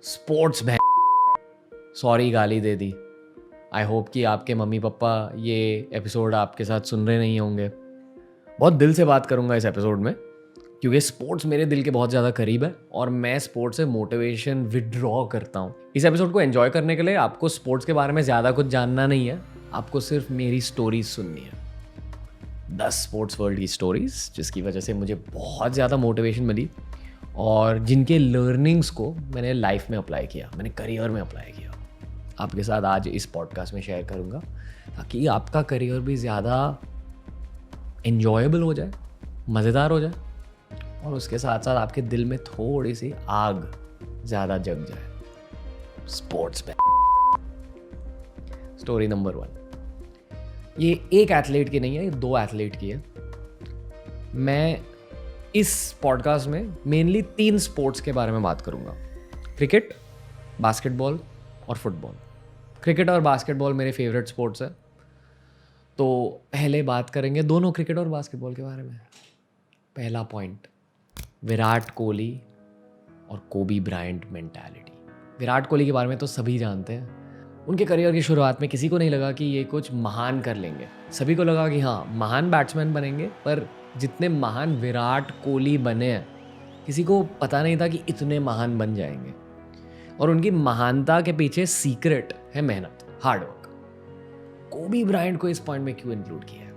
Sports में sorry गाली दे दी। I hope कि आपके मम्मी पापा ये एपिसोड आपके साथ सुन रहे नहीं होंगे। बहुत दिल से बात करूंगा इस एपिसोड में क्योंकि स्पोर्ट्स मेरे दिल के बहुत ज़्यादा करीब है और मैं स्पोर्ट्स से मोटिवेशन विड्रॉ करता हूँ। इस एपिसोड को एंजॉय करने के लिए आपको स्पोर्ट्स के बारे में ज़्यादा कुछ जानना नहीं है, आपको सिर्फ मेरी स्टोरीज सुननी है। 10 स्पोर्ट्स वर्ल्ड की स्टोरीज जिसकी वजह से मुझे बहुत ज़्यादा मोटिवेशन मिली और जिनके लर्निंग्स को मैंने लाइफ में अप्लाई किया, मैंने करियर में अप्लाई किया। आपके साथ आज इस पॉडकास्ट में शेयर करूँगा ताकि आपका करियर भी ज़्यादा एन्जॉयबल हो जाए, मज़ेदार हो जाए और उसके साथ साथ आपके दिल में थोड़ी सी आग ज़्यादा जग जाए। स्पोर्ट्स में स्टोरी नंबर 1, ये एक एथलीट की नहीं है, ये 2 एथलीट की है। मैं इस पॉडकास्ट में मेनली 3 स्पोर्ट्स के बारे में बात करूंगा, क्रिकेट, बास्केटबॉल और फुटबॉल। क्रिकेट और बास्केटबॉल मेरे फेवरेट स्पोर्ट्स है, तो पहले बात करेंगे दोनों क्रिकेट और बास्केटबॉल के बारे में। पहला पॉइंट, विराट कोहली और कोबी ब्रायंट मेंटालिटी। विराट कोहली के बारे में तो सभी जानते हैं। उनके करियर की शुरुआत में किसी को नहीं लगा कि ये कुछ महान कर लेंगे। सभी को लगा कि हाँ, महान बैट्समैन बनेंगे, पर जितने महान विराट कोहली बने हैं किसी को पता नहीं था कि इतने महान बन जाएंगे। और उनकी महानता के पीछे सीक्रेट है मेहनत, हार्डवर्क। कोबी ब्रायंट को इस पॉइंट में क्यों इंक्लूड किया है?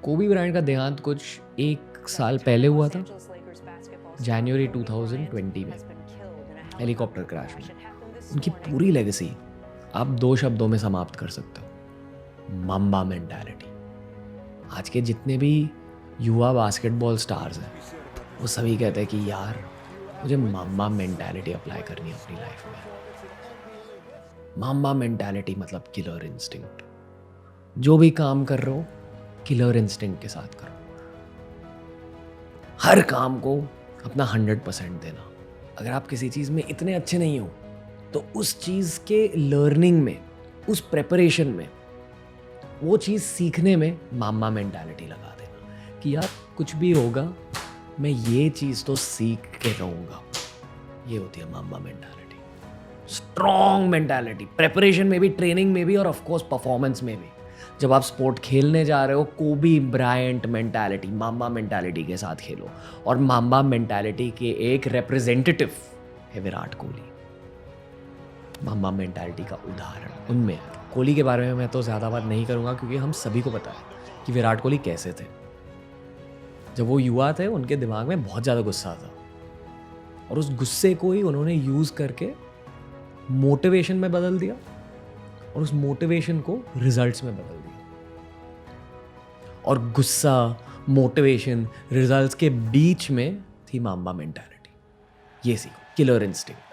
कोबी ब्रायंट का देहांत कुछ 1 साल पहले हुआ था, जनवरी 2020 में, हेलीकॉप्टर क्रैश में। उनकी पूरी लेगेसी आप 2 शब्दों में समाप्त कर सकते हो, माम्बा मेंटालिटी। आज के जितने भी युवा बास्केटबॉल स्टार्स हैं वो सभी कहते हैं कि यार मुझे माम्बा मेंटालिटी अप्लाई करनी है अपनी लाइफ में। माम्बा मेंटालिटी मतलब किलर इंस्टिंक्ट। जो भी काम कर रहे हो किलर इंस्टिंक्ट के साथ करो। हर काम को अपना 100% देना। अगर आप किसी चीज़ में इतने अच्छे नहीं हो तो उस चीज़ के लर्निंग में, उस प्रेपरेशन में, वो चीज़ सीखने में माम्बा मेंटालिटी लगा देना कि यार कुछ भी होगा मैं ये चीज़ तो सीख के रहूँगा। ये होती है mamba mentality. Strong mentality, preparation में भी, ट्रेनिंग में भी और ऑफकोर्स परफॉर्मेंस में भी। जब आप स्पोर्ट खेलने जा रहे हो, कोबी ब्रायंट मेंटालिटी, माम्बा मेंटालिटी के साथ खेलो। और माम्बा मेंटालिटी के एक रिप्रेजेंटेटिव है विराट कोहली। माम्बा मेंटालिटी का उदाहरण उनमें है। कोहली के बारे में मैं तो ज़्यादा बात नहीं करूँगा क्योंकि हम सभी को पता है कि विराट कोहली कैसे थे। जब वो युवा थे उनके दिमाग में बहुत ज़्यादा गुस्सा था और उस गुस्से को ही उन्होंने यूज़ करके मोटिवेशन में बदल दिया और उस मोटिवेशन को रिजल्ट्स में बदल दिया। और गुस्सा, मोटिवेशन, रिजल्ट्स के बीच में थी माम्बा मेंटालिटी। ये सीखो, किलर इंस्टिंक्ट।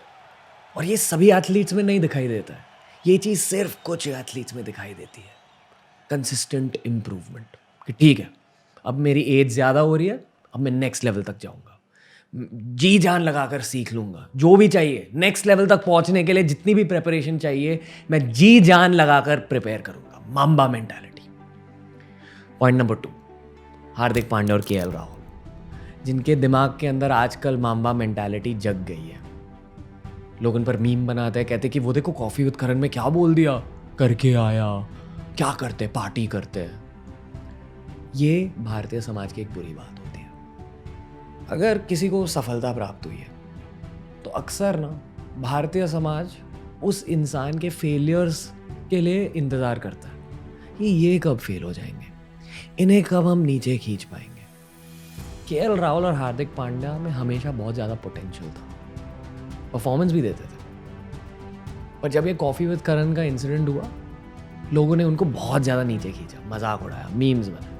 और ये सभी एथलीट्स में नहीं दिखाई देता है, ये चीज़ सिर्फ कुछ एथलीट्स में दिखाई देती है। कंसिस्टेंट इम्प्रूवमेंट कि ठीक है, अब मेरी एज ज़्यादा हो रही है, अब मैं नेक्स्ट लेवल तक जाऊँगा, जी जान लगाकर सीख लूँगा जो भी चाहिए। नेक्स्ट लेवल तक पहुँचने के लिए जितनी भी प्रिपरेशन चाहिए मैं जी जान लगाकर प्रिपेयर करूँगा। Mamba mentality. Point number 2, Hardik Pandya और केएल राहुल, जिनके दिमाग के अंदर आजकल माम्बा मेंटालिटी जग गई है। लोग उन पर मीम बनाते हैं, कहते कि वो देखो कॉफ़ी विद करण में क्या बोल दिया, करके आया, क्या करते, पार्टी करते हैं। ये भारतीय समाज की एक बुरी बात होती है। अगर किसी को सफलता प्राप्त हुई है तो अक्सर ना भारतीय समाज उस इंसान के फेलियर्स के लिए इंतज़ार करता है कि ये कब फेल हो जाएंगे, इन्हें कब हम नीचे खींच पाएंगे। केएल राहुल और हार्दिक पांड्या में हमेशा बहुत ज़्यादा पोटेंशियल था, परफॉर्मेंस भी देते थे। पर जब ये कॉफ़ी विद करण का इंसिडेंट हुआ, लोगों ने उनको बहुत ज़्यादा नीचे खींचा, मजाक उड़ाया, मीम्स बनाए।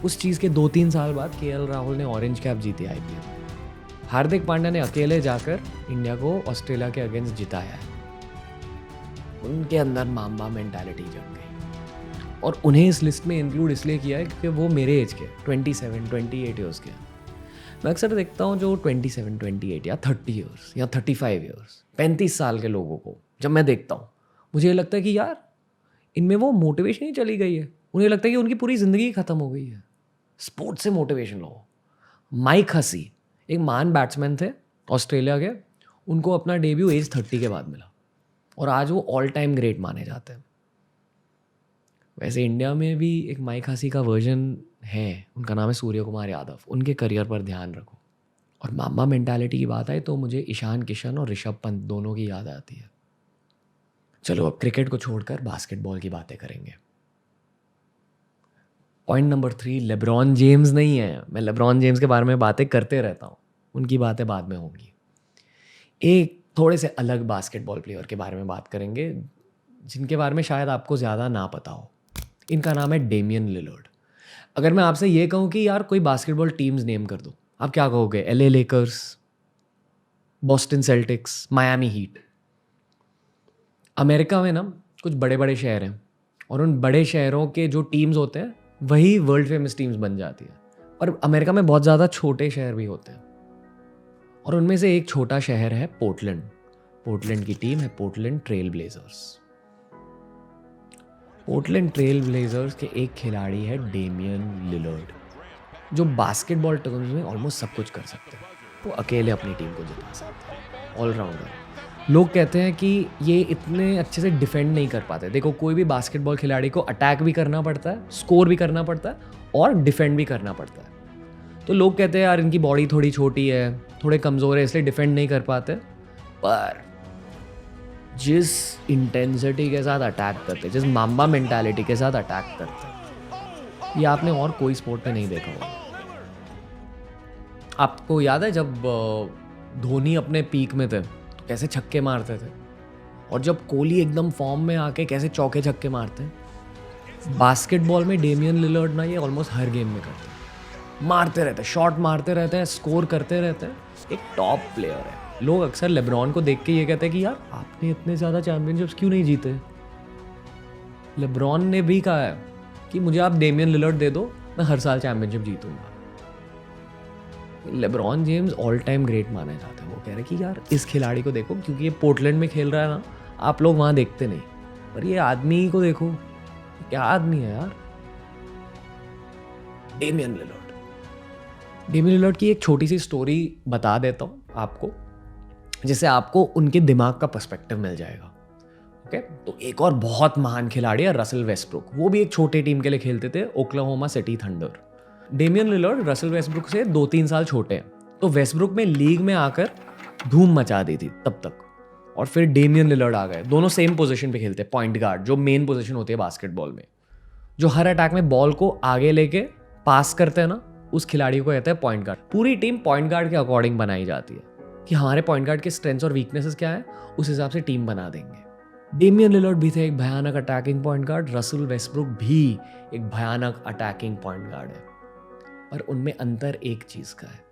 उस चीज़ के 2-3 साल बाद केएल राहुल ने ऑरेंज कैप जीती आईपीएल। हार्दिक पांड्या ने अकेले जाकर इंडिया को ऑस्ट्रेलिया के अगेंस्ट जिताया है। उनके अंदर माम्बा मेंटालिटी जग गई और उन्हें इस लिस्ट में इंक्लूड इसलिए किया है क्योंकि वो मेरे एज के 27-28 ईयर्स के। मैं अक्सर देखता हूँ जो 27-28 या 30 ईयर्स या 35 ईयर्स, 35 साल के लोगों को जब मैं देखता हूँ, मुझे लगता है कि यार इनमें वो मोटिवेशन ही चली गई है। उन्हें लगता है कि उनकी पूरी ज़िंदगी ख़त्म हो गई है। स्पोर्ट्स से मोटिवेशन लो। माइक हसी एक महान बैट्समैन थे ऑस्ट्रेलिया के, उनको अपना डेब्यू एज 30 के बाद मिला और आज वो ऑल टाइम ग्रेट माने जाते हैं। वैसे इंडिया में भी एक माइक हासी का वर्जन है, उनका नाम है सूर्य कुमार यादव। उनके करियर पर ध्यान रखो। और मामा मेंटालिटी की बात आए तो मुझे ईशान किशन और ऋषभ पंत दोनों की याद आती है। चलो अब क्रिकेट को छोड़कर बास्केटबॉल की बातें करेंगे। पॉइंट नंबर 3, लेब्रॉन जेम्स नहीं है। मैं लेब्रॉन जेम्स के बारे में बातें करते रहता हूँ, उनकी बातें बाद में होंगी। एक थोड़े से अलग बास्केटबॉल प्लेयर के बारे में बात करेंगे जिनके बारे में शायद आपको ज़्यादा ना पता हो। इनका नाम है डेमियन लिलर्ड। अगर मैं आपसे ये कहूँ कि यार कोई बास्केटबॉल टीम्स नेम कर दो, आप क्या कहोगे? LA Lakers, Boston sales tax, Miami heat. America में ना कुछ बड़े बड़े शहर हैं और उन बड़े शहरों के जो टीम्स होते हैं वही वर्ल्ड फेमस टीम्स बन जाती है। और अमेरिका में बहुत ज़्यादा छोटे शहर भी होते हैं और उनमें से एक छोटा शहर है पोर्टलैंड। पोर्टलैंड की टीम है Portland trail blazers. Portland trail blazers के एक खिलाड़ी है डेमियन लिलर्ड, जो बास्केटबॉल टर्म्स में ऑलमोस्ट सब कुछ कर सकते हैं। वो अकेले अपनी टीम को जिता सकते हैं, ऑलराउंडर। लोग कहते हैं कि ये इतने अच्छे से डिफेंड नहीं कर पाते। देखो, कोई भी बास्केटबॉल खिलाड़ी को अटैक भी करना पड़ता है, स्कोर भी करना पड़ता है और डिफेंड भी करना पड़ता है। तो लोग कहते हैं यार इनकी बॉडी थोड़ी छोटी है, थोड़े कमज़ोर है, इसलिए डिफेंड नहीं कर पाते। पर जिस इंटेंसिटी के साथ अटैक करते, जिस माम्बा मेंटालिटी के साथ अटैक करते, ये आपने और कोई स्पोर्ट में नहीं देखा होगा। आपको याद है जब धोनी अपने पीक में थे तो कैसे छक्के मारते थे, और जब कोहली एकदम फॉर्म में आके कैसे चौके छक्के मारते हैं। बास्केटबॉल में डेमियन लिलर्ड ना ये ऑलमोस्ट हर गेम में करते हैं, मारते रहते हैं, शॉट मारते रहते हैं, स्कोर करते रहते हैं। एक टॉप प्लेयर है। लोग अक्सर लेब्रॉन को देख के ये कहते हैं कि यार आपने इतने ज़्यादा चैंपियनशिप्स क्यों नहीं जीते। लेब्रॉन ने भी कहा है कि मुझे आप डेमियन लिलर्ड दे दो, मैं हर साल चैंपियनशिप जीतूंगा। LeBron James all time great माने जाते हैं। वो कह रहे हैं कि यार इस खिलाड़ी को देखो, क्योंकि ये पोर्टलैंड में खेल रहा है ना, आप लोग वहाँ देखते नहीं, पर ये आदमी को देखो, क्या आदमी है यार। डेमियन लिलर्ड। डेमियन लिलर्ड की एक छोटी सी स्टोरी बता देता हूँ आपको, जिससे आपको उनके दिमाग का पर्सपेक्टिव मिल जाएगा। ओके, तो एक और बहुत महान खिलाड़ी है रसल वेस्टब्रुक। वो भी एक छोटे टीम के लिए खेलते थे, Oklahoma City Thunder. Damian Lillard Russell Westbrook से 2-3 साल छोटे हैं, तो वेस्टब्रुक में लीग में आकर धूम मचा दी थी तब तक। और फिर डेमियन लिलर्ड आ गए। दोनों सेम पोजीशन पे खेलते हैं, पॉइंट गार्ड, जो मेन पोजीशन होती है बास्केटबॉल में, जो हर अटैक में बॉल को आगे लेके पास करते हैं ना, उस खिलाड़ी को कहते हैं पॉइंट गार्ड। पूरी टीम पॉइंट गार्ड के अकॉर्डिंग बनाई जाती है कि हमारे पॉइंट गार्ड के स्ट्रेंथ्स और वीकनेसेस क्या है, उस हिसाब से टीम बना देंगे। डेमियन लिलर्ड भी थे एक भयानक attacking point guard, Russell Westbrook भी एक भयानक अटैकिंग पॉइंट गार्ड है, पर उनमें अंतर एक चीज का है।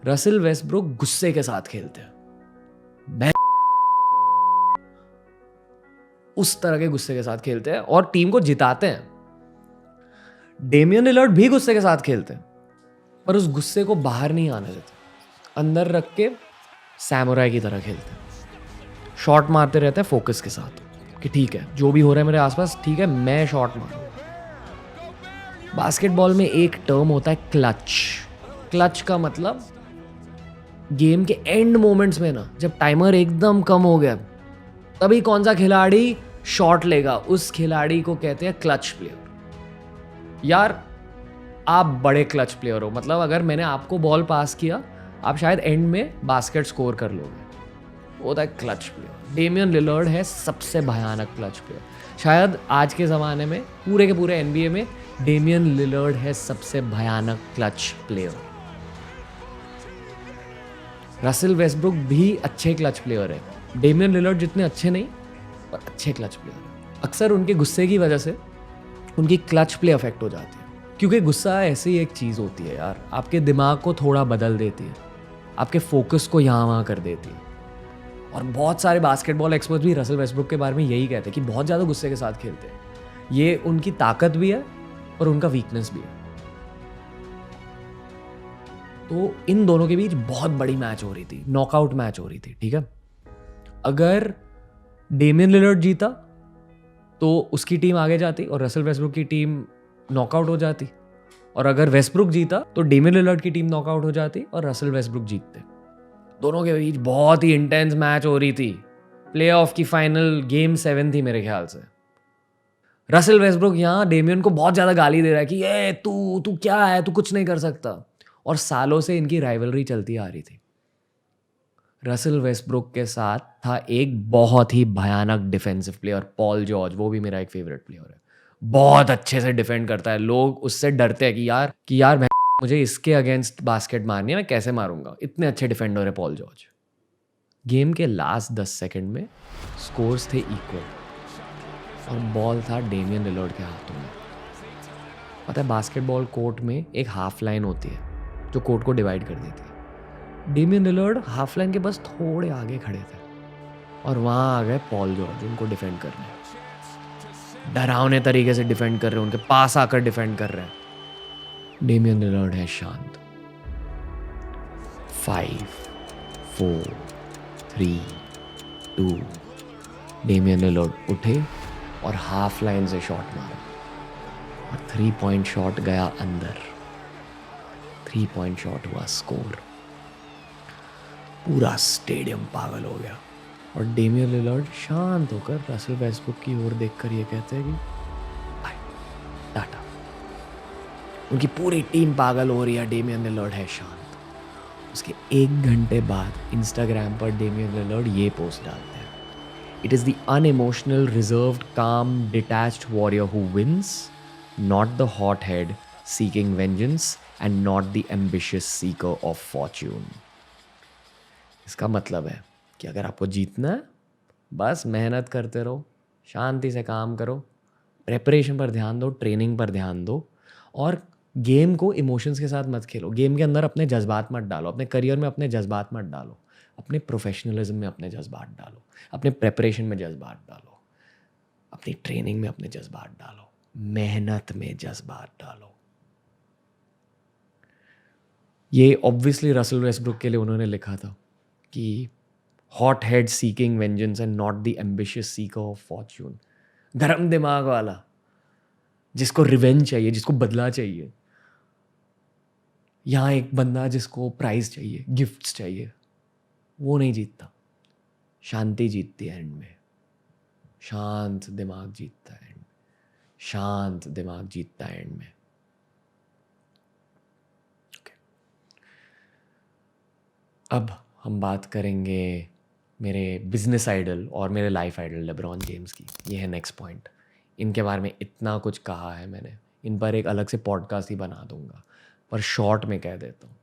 रसल वेस्टब्रुक गुस्से के साथ खेलते हैं, उस तरह के गुस्से के साथ खेलते हैं और टीम को जिताते हैं। डेमियन लिलर्ड भी गुस्से के साथ खेलते हैं, पर उस गुस्से को बाहर नहीं आने देते, अंदर रख के सैमुराई की तरह खेलते हैं। शॉट मारते रहते हैं फोकस के साथ कि ठीक है, जो भी हो रहा है मेरे आसपास, ठीक है, मैं शॉट मारूं। बास्केटबॉल में एक टर्म होता है क्लच। क्लच का मतलब गेम के एंड मोमेंट्स में ना, जब टाइमर एकदम कम हो गया, तभी कौन सा खिलाड़ी शॉट लेगा, उस खिलाड़ी को कहते हैं क्लच प्लेयर। यार आप बड़े क्लच प्लेयर हो, मतलब अगर मैंने आपको बॉल पास किया, आप शायद एंड में बास्केट स्कोर कर लोगे, वो होता है क्लच प्लेयर। डेमियन लिलर्ड है सबसे भयानक क्लच प्लेयर। शायद आज के ज़माने में पूरे के पूरे NBA में डेमियन लिलर्ड है सबसे भयानक क्लच प्लेयर। रसल वेस्टब्रुक भी अच्छे क्लच प्लेयर है, डेमियन लिलर्ड जितने अच्छे नहीं, पर अच्छे क्लच प्लेयर। अक्सर उनके गुस्से की वजह से उनकी क्लच प्ले अफेक्ट हो जाती है, क्योंकि गुस्सा ऐसी एक चीज़ होती है यार, आपके दिमाग को थोड़ा बदल देती है, आपके फोकस को यहाँ वहाँ कर देती है। और बहुत सारे बास्केटबॉल एक्सपर्ट भी रसल वेस्टब्रुक के बारे में यही कहते हैं कि बहुत ज़्यादा गुस्से के साथ खेलते हैं। ये उनकी ताकत भी है और उनका वीकनेस भी है। तो इन दोनों के बीच बहुत बड़ी मैच हो रही थी, नॉकआउट मैच हो रही थी, ठीक है। अगर डेमियन लिलर्ड जीता तो उसकी टीम आगे जाती और रसल वेस्टब्रुक की टीम नॉकआउट हो जाती। और अगर वेस्टब्रुक जीता तो डेमियन लिलर्ड की टीम नॉकआउट हो जाती और रसल वेस्टब्रुक जीतते। दोनों के बीच बहुत ही इंटेंस मैच हो रही थी। प्लेऑफ की फाइनल गेम 7 थी मेरे ख्याल से। रसल वेस्टब्रुक यहाँ डेमियन को बहुत ज़्यादा गाली दे रहा है कि ये तू क्या है, तू कुछ नहीं कर सकता। और सालों से इनकी राइवलरी चलती आ रही थी। रसल वेस्टब्रुक के साथ था एक बहुत ही भयानक डिफेंसिव प्लेयर, पॉल जॉर्ज। वो भी मेरा एक फेवरेट प्लेयर है, बहुत अच्छे से डिफेंड करता है। लोग उससे डरते हैं कि यार मुझे इसके अगेंस्ट बास्केट मारनी है, मैं कैसे मारूंगा, इतने अच्छे डिफेंडर है पॉल जॉर्ज। गेम के लास्ट 10 सेकंड में स्कोर्स थे इक्वल और बॉल था डेमियन लिलर्ड के हाथों में। पता है बास्केटबॉल कोर्ट में एक हाफ लाइन होती है जो कोर्ट को डिवाइड कर देती है। डेमियन लिलर्ड हाफ लाइन के बस थोड़े आगे खड़े थे और वहाँ आ गए पॉल जॉर्ज उनको डिफेंड करने। डरावने तरीके से डिफेंड कर रहे हैं, उनके पास आकर डिफेंड कर रहे हैं। डेमियन लिलर्ड है शांत। 5 4 3 2 डेमियन लिलर्ड उठे और हाफ लाइन से शॉट मारा और 3 पॉइंट शॉट गया अंदर। 3 पॉइंट शॉट हुआ स्कोर। पूरा स्टेडियम पागल हो गया और डेमियन लिलर्ड शांत होकर रसल वेस्टब्रुक की ओर देखकर ये कहते हैं कि बाय, टाटा। उनकी पूरी टीम पागल हो रही है, डेमियन लिलर्ड है शांत। उसके 1 घंटे बाद इंस्टाग्राम पर डेमियन लिलर्ड ये पोस्ट डालते हैं, it is the unemotional, reserved, काम, detached warrior who wins, not the hot head seeking vengeance and not the ambitious Sikar of Fortune. इसका मतलब है कि अगर आपको जीतना है बस मेहनत करते रहो, शांति से काम करो, प्रेपरेशन पर ध्यान दो, ट्रेनिंग पर ध्यान दो और गेम को इमोशंस के साथ मत खेलो। गेम के अंदर अपने जज्बात मत डालो, अपने करियर में अपने जज्बात मत डालो, अपने प्रोफेशनलिज्म में अपने जज्बात डालो, अपने प्रेपरेशन में जज्बात डालो, अपनी ट्रेनिंग में अपने जज्बात डालो, मेहनत में जज्बात डालो। ये ऑब्वियसली रसल वेस्टब्रुक के लिए उन्होंने लिखा था कि hot head seeking vengeance and not the ambitious Sikar of Fortune. गरम दिमाग वाला जिसको रिवेंज चाहिए, जिसको बदला चाहिए। यहाँ एक बंदा जिसको प्राइज चाहिए, गिफ्ट्स चाहिए, वो नहीं जीतता। शांति जीतती है एंड में। शांत दिमाग जीतता है एंड में। शांत दिमाग जीतता है एंड में। अब हम बात करेंगे मेरे बिजनेस आइडल और मेरे लाइफ आइडल लेब्रॉन जेम्स की। ये है नेक्स्ट पॉइंट। इनके बारे में इतना कुछ कहा है मैंने, इन पर एक अलग से पॉडकास्ट ही बना दूंगा, पर शॉर्ट में कह देता हूँ।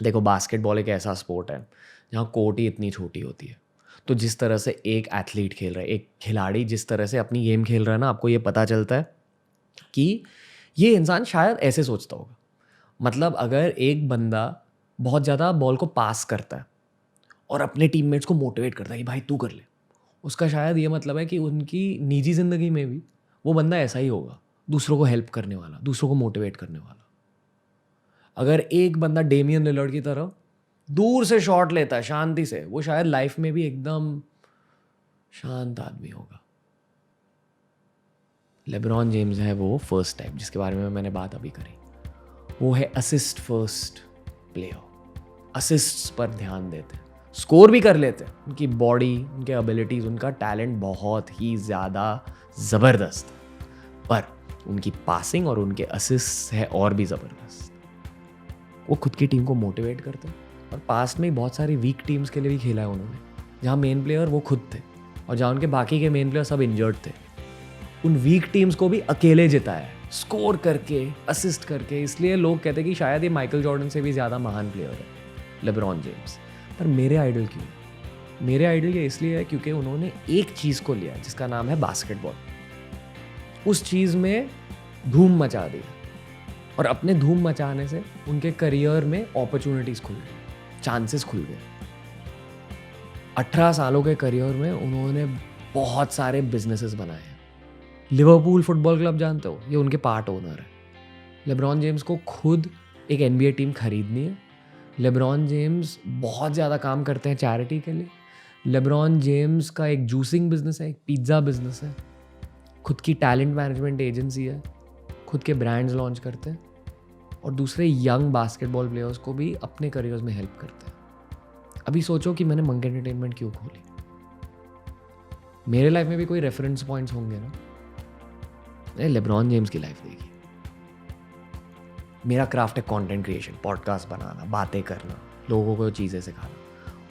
देखो बास्केटबॉल एक ऐसा स्पोर्ट है जहाँ कोर्ट ही इतनी छोटी होती है। तो जिस तरह से एक एथलीट खेल रहा है, एक खिलाड़ी जिस तरह से अपनी गेम खेल रहा है ना, आपको ये पता चलता है कि ये इंसान शायद ऐसे सोचता होगा। मतलब अगर एक बंदा बहुत ज़्यादा बॉल को पास करता है और अपने टीममेट्स को मोटिवेट करता है कि भाई तू कर ले, उसका शायद ये मतलब है कि उनकी निजी ज़िंदगी में भी वो बंदा ऐसा ही होगा, दूसरों को हेल्प करने वाला, दूसरों को मोटिवेट करने वाला। अगर एक बंदा डेमियन लिलर्ड की तरह दूर से शॉट लेता है शांति से, वो शायद लाइफ में भी एकदम शांत आदमी होगा। लेब्रॉन जेम्स है वो फर्स्ट टाइप जिसके बारे में मैंने बात अभी करी। वो है असिस्ट फर्स्ट प्लेयर। असिस्ट्स पर ध्यान देते हैं, स्कोर भी कर लेते हैं। उनकी बॉडी, उनके एबिलिटीज़, उनका टैलेंट बहुत ही ज़्यादा ज़बरदस्त है, पर उनकी पासिंग और उनके असिस्ट है और भी ज़बरदस्त। वो खुद की टीम को मोटिवेट करते हैं और पास्ट में बहुत सारी वीक टीम्स के लिए भी खेला है उन्होंने, जहाँ मेन प्लेयर वो खुद थे और जहाँ उनके बाकी के मेन प्लेयर सब इंजर्ड थे। उन वीक टीम्स को भी अकेले जिताया है, स्कोर करके, असिस्ट करके। इसलिए लोग कहते हैं कि शायद ये माइकल जॉर्डन से भी ज़्यादा महान प्लेयर है लेब्रॉन जेम्स। पर मेरे आइडल क्यों? मेरे आइडल ये इसलिए है क्योंकि उन्होंने एक चीज़ को लिया जिसका नाम है बास्केटबॉल, उस चीज़ में धूम मचा दी और अपने धूम मचाने से उनके करियर में अपॉर्चुनिटीज़ खुल गई, चांसेस खुल गए। 18 सालों के करियर में उन्होंने बहुत सारे बिजनेसेस बनाए हैं। लिवरपूल फुटबॉल क्लब जानते हो, ये उनके पार्ट ओनर है। लेब्रॉन जेम्स को खुद एक NBA टीम खरीदनी है। लेब्रॉन जेम्स बहुत ज़्यादा काम करते हैं चैरिटी के लिए। लेब्रॉन जेम्स का एक जूसिंग बिजनेस है, एक पिज़्ज़ा बिजनेस है, खुद की टैलेंट मैनेजमेंट एजेंसी है, खुद के ब्रांड्स लॉन्च करते हैं। और दूसरे यंग बास्केटबॉल प्लेयर्स को भी अपने करियर्स में हेल्प करते हैं। अभी सोचो कि मैंने मंक एंटरटेनमेंट क्यों खोली। मेरे लाइफ में भी कोई रेफरेंस पॉइंट्स होंगे ना। मैंने लेब्रॉन जेम्स की लाइफ देखी। मेरा क्राफ्ट है कंटेंट क्रिएशन, पॉडकास्ट बनाना, बातें करना, लोगों को चीज़ें सिखाना।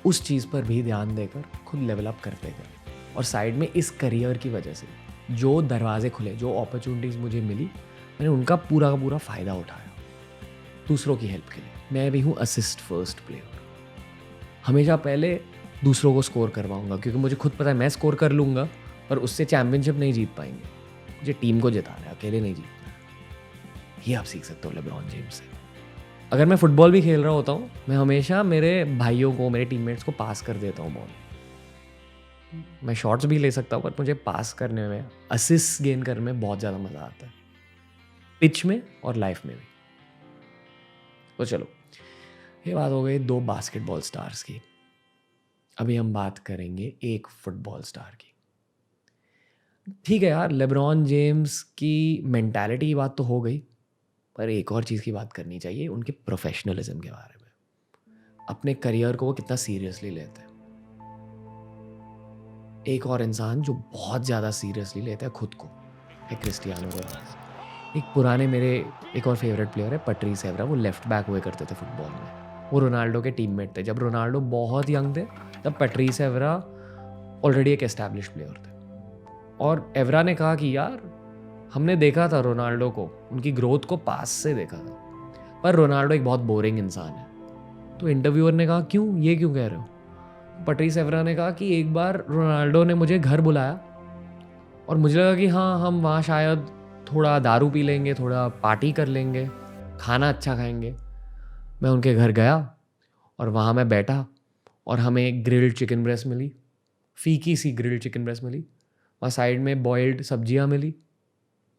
उस चीज़ पर भी ध्यान देकर खुद लेवल अप करते गए और साइड में इस करियर की वजह से जो दरवाजे खुले, जो अपॉर्चुनिटीज़ मुझे मिली, मैंने उनका पूरा का पूरा फ़ायदा उठाया दूसरों की हेल्प के लिए। मैं भी हूँ असिस्ट फर्स्ट प्लेयर। हमेशा पहले दूसरों को स्कोर करवाऊंगा क्योंकि मुझे खुद पता है मैं स्कोर कर लूँगा पर उससे चैम्पियनशिप नहीं जीत पाएंगे। मुझे टीम को जिताना है, अकेले नहीं जीतना है। ये आप सीख सकते हो लेब्रॉन जेम्स से। अगर मैं फुटबॉल भी खेल रहा होता हूँ, मैं हमेशा मेरे भाइयों को, मेरे टीममेट्स को पास कर देता हूँ बॉल। मैं शॉट्स भी ले सकता हूँ पर मुझे पास करने में, असिस्ट गेन करने में बहुत ज़्यादा मज़ा आता है, पिच में और लाइफ में भी। तो चलो, ये बात हो गई 2 बास्केटबॉल स्टार्स की। अभी हम बात करेंगे एक फुटबॉल स्टार की। ठीक है यार, लेब्रॉन जेम्स की मेंटालिटी की बात तो हो गई, पर एक और चीज़ की बात करनी चाहिए, उनके प्रोफेशनलिज्म के बारे में। अपने करियर को वो कितना सीरियसली लेते हैं। एक और इंसान जो बहुत ज़्यादा सीरियसली लेता है खुद को है क्रिस्टियानो रोनाल्डो। एक पुराने मेरे एक और फेवरेट प्लेयर है पैट्रिस एव्रा। वो लेफ्ट बैक हुए करते थे फुटबॉल में। वो रोनाल्डो के टीममेट थे। जब रोनाल्डो बहुत यंग थे तब पैट्रिस एव्रा ऑलरेडी एक एस्टैब्लिश प्लेयर थे। और एव्रा ने कहा कि यार, हमने देखा था रोनाल्डो को, उनकी ग्रोथ को पास से देखा था, पर रोनाल्डो एक बहुत बोरिंग इंसान है। तो इंटरव्यूअर ने कहा क्यों, ये क्यों कह रहे हो? पैट्रिस एव्रा ने कहा कि एक बार रोनाल्डो ने मुझे घर बुलाया और मुझे लगा कि हाँ, हम वहाँ शायद थोड़ा दारू पी लेंगे, थोड़ा पार्टी कर लेंगे, खाना अच्छा खाएंगे। मैं उनके घर गया और वहाँ मैं बैठा और हमें ग्रिल्ड चिकन ब्रेस्ट मिली, फीकी सी ग्रिल्ड चिकन ब्रेस्ट मिली, वहाँ साइड में बॉइल्ड सब्जियाँ मिली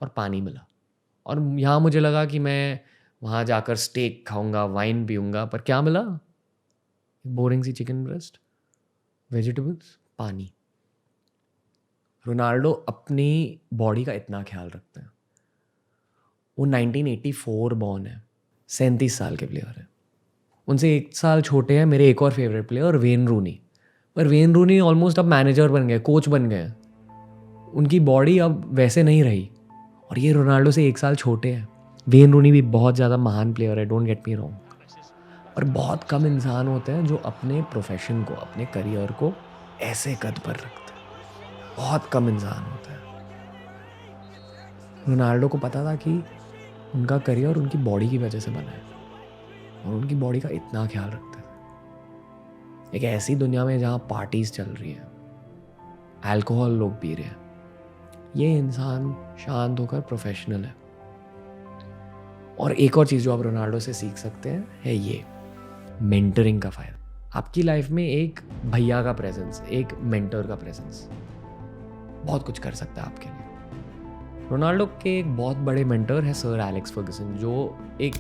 और पानी मिला। और यहाँ मुझे लगा कि मैं वहाँ जाकर स्टेक खाऊंगा, वाइन पीऊँगा, पर क्या मिला? बोरिंग सी चिकन ब्रेस्ट, वेजिटेबल्स, पानी। रोनाल्डो अपनी बॉडी का इतना ख्याल रखते हैं। वो 1984 बॉर्न है, 37 साल के प्लेयर हैं। उनसे 1 साल छोटे हैं मेरे एक और फेवरेट प्लेयर वेन रूनी। पर वेन रूनी ऑलमोस्ट अब मैनेजर बन गए, कोच बन गए। उनकी बॉडी अब वैसे नहीं रही और ये रोनाल्डो से 1 साल छोटे हैं। वेन रूनी भी बहुत ज़्यादा महान प्लेयर है, डोंट गेट मी रॉन्ग, और बहुत कम इंसान होते हैं जो अपने प्रोफेशन को, अपने करियर को ऐसे कद पर रखते हैं। बहुत कम इंसान होते हैं। रोनाल्डो को पता था कि उनका करियर उनकी बॉडी की वजह से बना है और उनकी बॉडी का इतना ख्याल रखते थे। एक ऐसी दुनिया में जहाँ पार्टीज चल रही है, अल्कोहल लोग पी रहे हैं, ये इंसान शांत होकर प्रोफेशनल है। और एक और चीज़ जो आप रोनाल्डो से सीख सकते हैं है ये मेंटरिंग का फ़ायदा। आपकी लाइफ में एक भैया का प्रेजेंस, एक मेंटर का प्रेजेंस बहुत कुछ कर सकता है आपके लिए। रोनाल्डो के एक बहुत बड़े मेंटर है सर एलेक्स फर्गसन, जो एक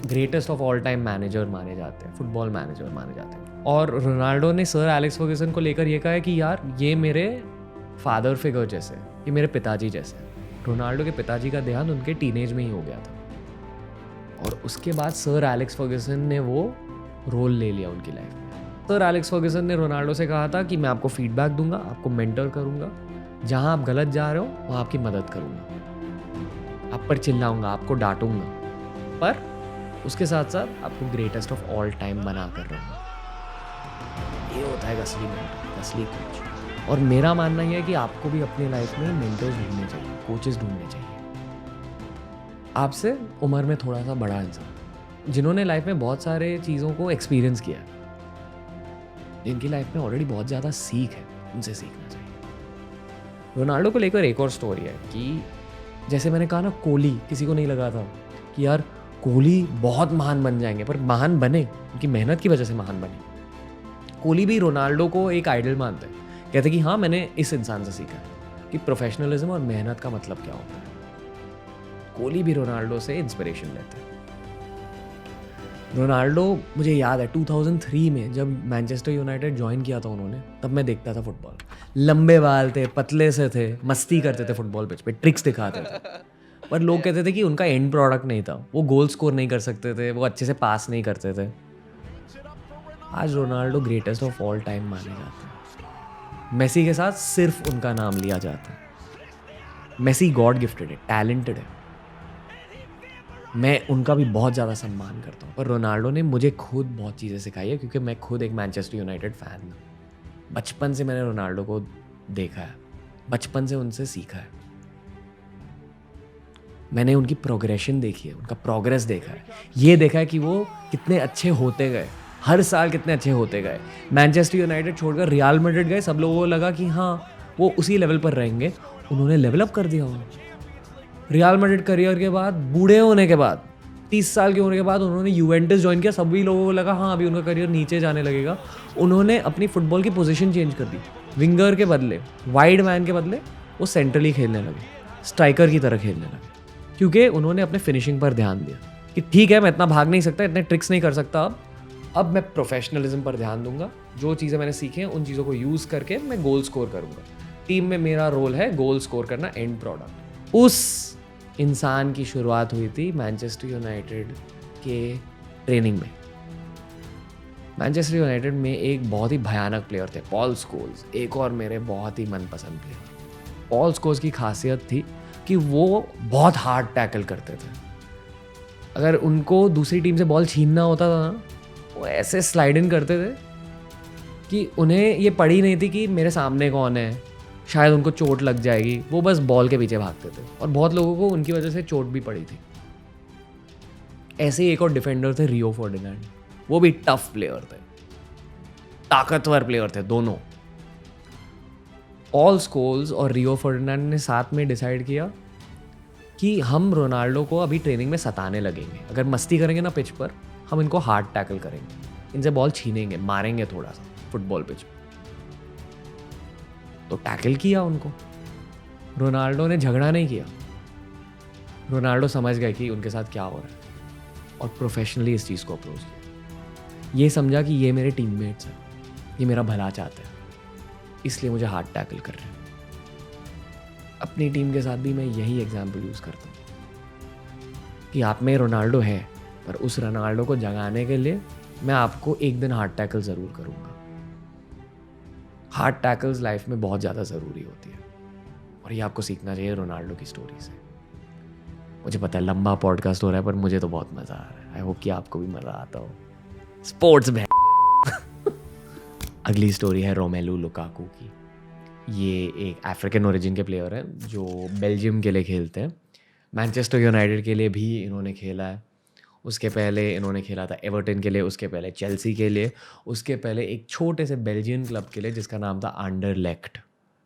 greatest of all time manager माने जाते हैं, फुटबॉल मैनेजर माने जाते हैं। और रोनाल्डो ने सर एलेक्स फर्गसन को लेकर ये कहा है कि यार, ये मेरे फादर फिगर जैसे, ये मेरे पिताजी जैसे। रोनाल्डो के पिताजी का देहांत उनके टीनेज में ही हो गया था और उसके बाद सर एलेक्स फर्गसन ने वो रोल ले लिया उनकी लाइफ में। सर एलेक्स फर्गसन ने रोनाल्डो से कहा था कि मैं आपको फीडबैक दूंगा, आपको मेंटर करूंगा, जहां आप गलत जा रहे हो वहां आपकी मदद करूंगा, आप पर चिल्लाऊंगा, आपको डांटूंगा, पर उसके साथ साथ आपको ग्रेटेस्ट ऑफ ऑल टाइम बना कर रहूंगा। ये होता है असली मेंटर, असली कोच। और मेरा मानना यह है कि आपको भी अपनी लाइफ में मेंटर्स ढूंढने चाहिए, कोचेस ढूंढने चाहिए। आपसे उम्र में थोड़ा सा बड़ा इंसान, जिन्होंने लाइफ में बहुत सारे चीज़ों को एक्सपीरियंस किया है, जिनकी लाइफ में ऑलरेडी बहुत ज़्यादा सीख है, उनसे सीखना चाहिए। रोनाल्डो को लेकर एक और स्टोरी है कि जैसे मैंने कहा ना, कोहली, किसी को नहीं लगा था कि यार कोहली बहुत महान बन जाएंगे, पर महान बने, उनकी मेहनत की वजह से महान बने। कोहली भी रोनाल्डो को एक आइडल मानते हैं, कहते कि हाँ, मैंने इस इंसान से सीखा है कि प्रोफेशनलिज्म और मेहनत का मतलब क्या होता है। कोहली भी रोनाल्डो से इंस्पिरेशन लेते हैं। रोनाल्डो, मुझे याद है 2003 में जब मैनचेस्टर यूनाइटेड ज्वाइन किया था उन्होंने, तब मैं देखता था फुटबॉल। लंबे बाल थे, पतले से थे, मस्ती करते थे फुटबॉल पिच पे, ट्रिक्स दिखाते थे। पर लोग कहते थे कि उनका एंड प्रोडक्ट नहीं था, वो गोल स्कोर नहीं कर सकते थे, वो अच्छे से पास नहीं करते थे। आज Ronaldo greatest of all time माने जाते हैं। मेसी के साथ सिर्फ उनका नाम लिया जाता है। मेसी गॉड गिफ्टेड है, टैलेंटेड है, मैं उनका भी बहुत ज़्यादा सम्मान करता हूँ। पर रोनाल्डो ने मुझे खुद बहुत चीज़ें सिखाई है, क्योंकि मैं खुद एक मैनचेस्टर यूनाइटेड फ़ैन हूँ। बचपन से मैंने रोनाल्डो को देखा है, बचपन से उनसे सीखा है, मैंने उनकी प्रोग्रेशन देखी है, उनका प्रोग्रेस देखा है, ये देखा है कि वो कितने अच्छे होते गए, हर साल कितने अच्छे होते गए। मैनचेस्टर यूनाइटेड छोड़कर रियल मैड्रिड गए, सब लोगों को लगा कि हाँ वो उसी लेवल पर रहेंगे, उन्होंने लेवल अप कर दिया। उन्होंने रियल मैड्रिड करियर के बाद, बूढ़े होने के बाद, 30 साल के होने के बाद उन्होंने यूवेंटस ज्वाइन किया। सभी लोगों को लगा हाँ अभी उनका करियर नीचे जाने लगेगा। उन्होंने अपनी फुटबॉल की पोजीशन चेंज कर दी, विंगर के बदले, वाइड मैन के बदले वो सेंट्रली खेलने लगे, स्ट्राइकर की तरह खेलने लगे, क्योंकि उन्होंने अपने फिनिशिंग पर ध्यान दिया कि ठीक है मैं इतना भाग नहीं सकता, इतने ट्रिक्स नहीं कर सकता, अब मैं प्रोफेशनलिज्म पर ध्यान दूंगा, जो चीज़ें मैंने सीखी हैं उन चीज़ों को यूज़ करके मैं गोल स्कोर करूंगा। टीम में मेरा रोल है गोल स्कोर करना, एंड प्रोडक्ट। उस इंसान की शुरुआत हुई थी मैनचेस्टर यूनाइटेड के ट्रेनिंग में। मैनचेस्टर यूनाइटेड में एक बहुत ही भयानक प्लेयर थे, पॉल स्कोल्स, एक और मेरे बहुत ही मनपसंद प्लेयर। पॉल स्कोल्स की खासियत थी कि वो बहुत हार्ड टैकल करते थे। अगर उनको दूसरी टीम से बॉल छीनना होता था ना, वो ऐसे स्लाइड इन करते थे कि उन्हें ये पड़ी नहीं थी कि मेरे सामने कौन है, शायद उनको चोट लग जाएगी, वो बस बॉल के पीछे भागते थे, और बहुत लोगों को उनकी वजह से चोट भी पड़ी थी। ऐसे ही एक और डिफेंडर थे, रियो फर्डिनैंड, वो भी टफ प्लेयर थे, ताकतवर प्लेयर थे दोनों। पॉल स्कोल्स और रियो फर्डिनैंड ने साथ में डिसाइड किया कि हम रोनाल्डो को अभी ट्रेनिंग में सताने लगेंगे, अगर मस्ती करेंगे ना पिच पर, हम इनको हार्ड टैकल करेंगे, इनसे बॉल छीनेंगे, मारेंगे थोड़ा सा फुटबॉल पिच पर। तो टैकल किया उनको। रोनाल्डो ने झगड़ा नहीं किया, रोनाल्डो समझ गए कि उनके साथ क्या हो रहा है और प्रोफेशनली इस चीज़ को अप्रोच किया। ये समझा कि ये मेरे टीममेट्स हैं, ये मेरा भला चाहते हैं, इसलिए मुझे हार्ड टैकल कर रहे हैं। अपनी टीम के साथ भी मैं यही एग्जाम्पल यूज़ करता हूँ कि आप में रोनाल्डो है, पर उस रोनाल्डो को जगाने के लिए मैं आपको एक दिन हार्ड टैकल ज़रूर करूँगा। हार्ड टैकल्स लाइफ में बहुत ज़्यादा ज़रूरी होती है, और ये आपको सीखना चाहिए रोनाल्डो की स्टोरी से। मुझे पता है लंबा पॉडकास्ट हो रहा है, पर मुझे तो बहुत मज़ा आ रहा है। आई होप कि आपको भी मज़ा आता हो। स्पोर्ट्स में अगली स्टोरी है रोमेलू लुकाकू की। ये एक अफ्रीकन ओरिजिन के प्लेयर हैं जो बेल्जियम के लिए खेलते हैं। मैनचेस्टर यूनाइटेड के लिए भी इन्होंने खेला है, उसके पहले इन्होंने खेला था एवर्टन के लिए, उसके पहले चेल्सी के लिए, उसके पहले एक छोटे से बेल्जियन क्लब के लिए जिसका नाम था अंडरलेक्ट।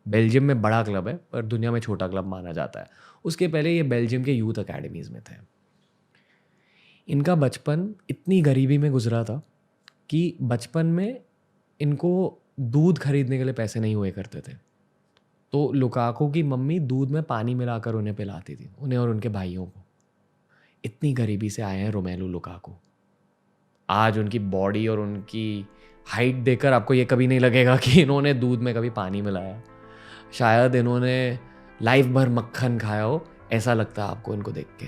बेल्जियम में बड़ा क्लब है पर दुनिया में छोटा क्लब माना जाता है। उसके पहले ये बेल्जियम के यूथ अकेडमीज़ में थे। इनका बचपन इतनी गरीबी में गुजरा था कि बचपन में इनको दूध खरीदने के लिए पैसे नहीं हुए करते थे, तो लुकाकू की मम्मी दूध में पानी मिलाकर उन्हें पिलाती थी, उन्हें और उनके भाइयों को। इतनी गरीबी से आए हैं रोमेलू लुकाकू। आज उनकी बॉडी और उनकी हाइट देखकर आपको ये कभी नहीं लगेगा कि इन्होंने दूध में कभी पानी मिलाया, शायद इन्होंने लाइफ भर मक्खन खाया हो, ऐसा लगता है आपको इनको देख के।